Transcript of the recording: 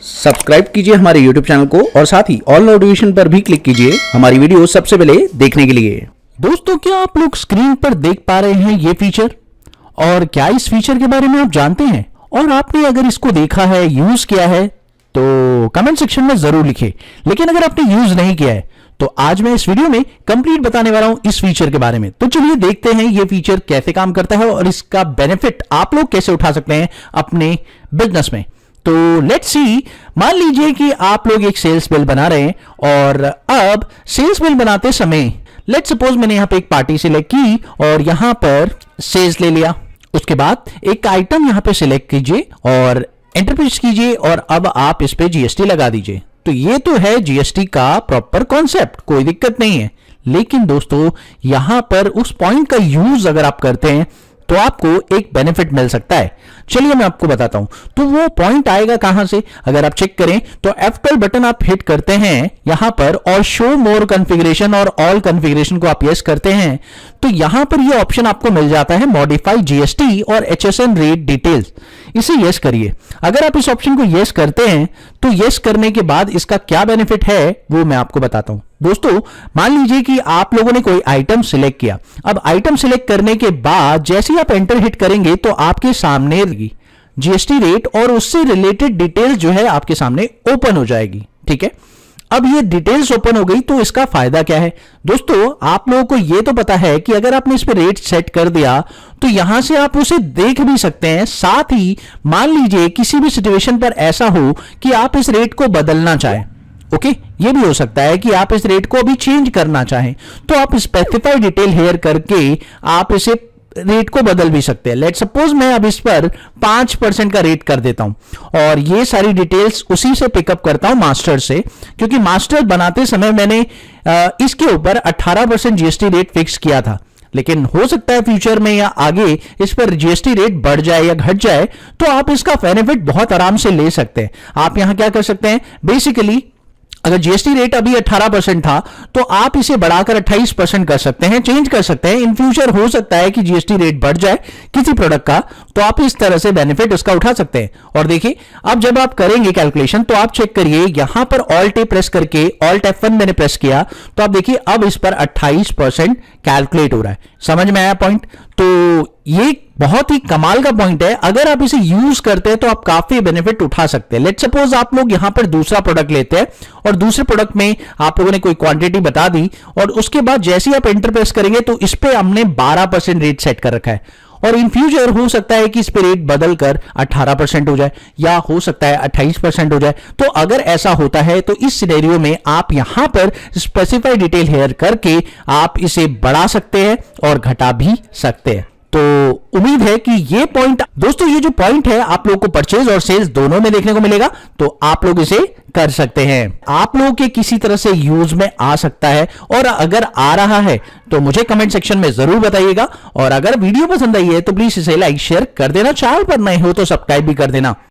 Subscribe कीजिए हमारे YouTube channel को और साथ ही ऑल नोटिफिकेशन पर भी क्लिक कीजिए हमारी वीडियो सबसे पहले देखने के लिए। दोस्तों, क्या आप लोग स्क्रीन पर देख पा रहे हैं ये फीचर? और क्या इस फीचर के बारे में आप जानते हैं? और आपने अगर इसको देखा है, यूज किया है, तो कमेंट सेक्शन में जरूर लिखे। लेकिन अगर आपने यूज नहीं किया है तो आज मैं इस वीडियो में कंप्लीट बताने वाला हूं इस फीचर के बारे में। तो चलिए देखते हैं ये फीचर कैसे काम करता है और इसका बेनिफिट आप लोग कैसे उठा सकते हैं अपने बिजनेस में। तो लेट्स सी, मान लीजिए कि आप लोग एक सेल्स बिल बना रहे हैं और अब सेल्स बिल बनाते समय लेट्स सपोज मैंने यहां पे एक पार्टी सिलेक्ट की और यहां पर सेल्स ले लिया। उसके बाद एक आइटम यहां पे सिलेक्ट कीजिए और एंटर प्रेस कीजिए और अब आप इस पे जीएसटी लगा दीजिए। तो ये तो है जीएसटी का प्रॉपर कॉन्सेप्ट, कोई दिक्कत नहीं है। लेकिन दोस्तों, यहां पर उस पॉइंट का यूज अगर आप करते हैं तो आपको एक बेनिफिट मिल सकता है। चलिए मैं आपको बताता हूं। तो वो पॉइंट आएगा कहां से? अगर आप चेक करें तो F12 बटन आप हिट करते हैं यहां पर और शो मोर कॉन्फ़िगरेशन और ऑल कॉन्फ़िगरेशन को आप यस करते हैं तो यहां पर ये ऑप्शन आपको मिल जाता है मॉडिफाई जीएसटी और HSN रेट डिटेल्स। इसे यस करिए। अगर आप इस ऑप्शन को यस करते हैं तो यस करने के बाद इसका क्या बेनिफिट है वो मैं आपको बताता हूं। दोस्तों, मान लीजिए कि आप लोगों ने कोई आइटम सिलेक्ट किया। अब आइटम सिलेक्ट करने के बाद जैसे ही आप एंटर हिट करेंगे तो आपके सामने जीएसटी रेट और उससे रिलेटेड डिटेल्स जो है आपके सामने ओपन हो जाएगी। ठीक है, अब ये डिटेल्स ओपन हो गई तो इसका फायदा क्या है? दोस्तों, आप लोगों को ये तो पता है कि अगर आपने इस पे रेट सेट कर दिया तो यहां से आप उसे देख भी सकते हैं। साथ ही मान लीजिए किसी भी सिचुएशन पर ऐसा हो कि आप इस रेट को बदलना चाहें, ओके, ये भी हो सकता है कि आप इस रेट को अभी चेंज करना चाहें, तो आप स्पेसिफाई डिटेल हेयर करके आप इसे रेट को बदल भी सकते हैं। लेट सपोज मैं अब इस पर 5% का रेट कर देता हूं और ये सारी डिटेल्स उसी से पिकअप करता हूं मास्टर से, क्योंकि मास्टर बनाते समय मैंने इसके ऊपर 18% जीएसटी रेट फिक्स किया था। लेकिन हो सकता है फ्यूचर में या आगे इस पर जीएसटी रेट बढ़ जाए या घट जाए, तो आप इसका बेनिफिट बहुत आराम से ले सकते हैं। आप यहां क्या कर सकते हैं, बेसिकली अगर जीएसटी रेट अभी 18% था तो आप इसे बढ़ाकर 28% कर सकते हैं, चेंज कर सकते हैं। इन फ्यूचर हो सकता है कि जीएसटी रेट बढ़ जाए किसी प्रोडक्ट का, तो आप इस तरह से बेनिफिट उसका उठा सकते हैं। और देखिए, अब जब आप करेंगे कैलकुलेशन तो आप चेक करिए, यहां पर ऑल्ट ए प्रेस करके ऑल्ट F1 मैंने प्रेस किया तो आप देखिए अब इस पर 28% कैलकुलेट हो रहा है। समझ में आया पॉइंट? तो ये बहुत ही कमाल का पॉइंट है। अगर आप इसे यूज करते हैं तो आप काफी बेनिफिट उठा सकते हैं। लेट्स सपोज आप लोग यहां पर दूसरा प्रोडक्ट लेते हैं और दूसरे प्रोडक्ट में आप लोगों ने कोई क्वांटिटी बता दी और उसके बाद जैसे ही आप एंटर प्रेस करेंगे तो इस पे हमने 12% रेट सेट कर रखा है और इन फ्यूचर हो सकता है कि इस पे रेट बदलकर 18% हो जाए या हो सकता है 28% हो जाए। तो अगर ऐसा होता है तो इस सिनेरियो में आप यहां पर स्पेसिफाई डिटेल हेयर करके आप इसे बढ़ा सकते हैं और घटा भी सकते हैं। तो उम्मीद है कि ये पॉइंट, दोस्तों ये जो पॉइंट है आप लोगों को परचेज और सेल्स दोनों में देखने को मिलेगा, तो आप लोग इसे कर सकते हैं। आप लोगों के किसी तरह से यूज में आ सकता है और अगर आ रहा है तो मुझे कमेंट सेक्शन में जरूर बताइएगा। और अगर वीडियो पसंद आई है तो प्लीज इसे लाइक शेयर कर देना, चैनल पर नए हो तो सब्सक्राइब भी कर देना।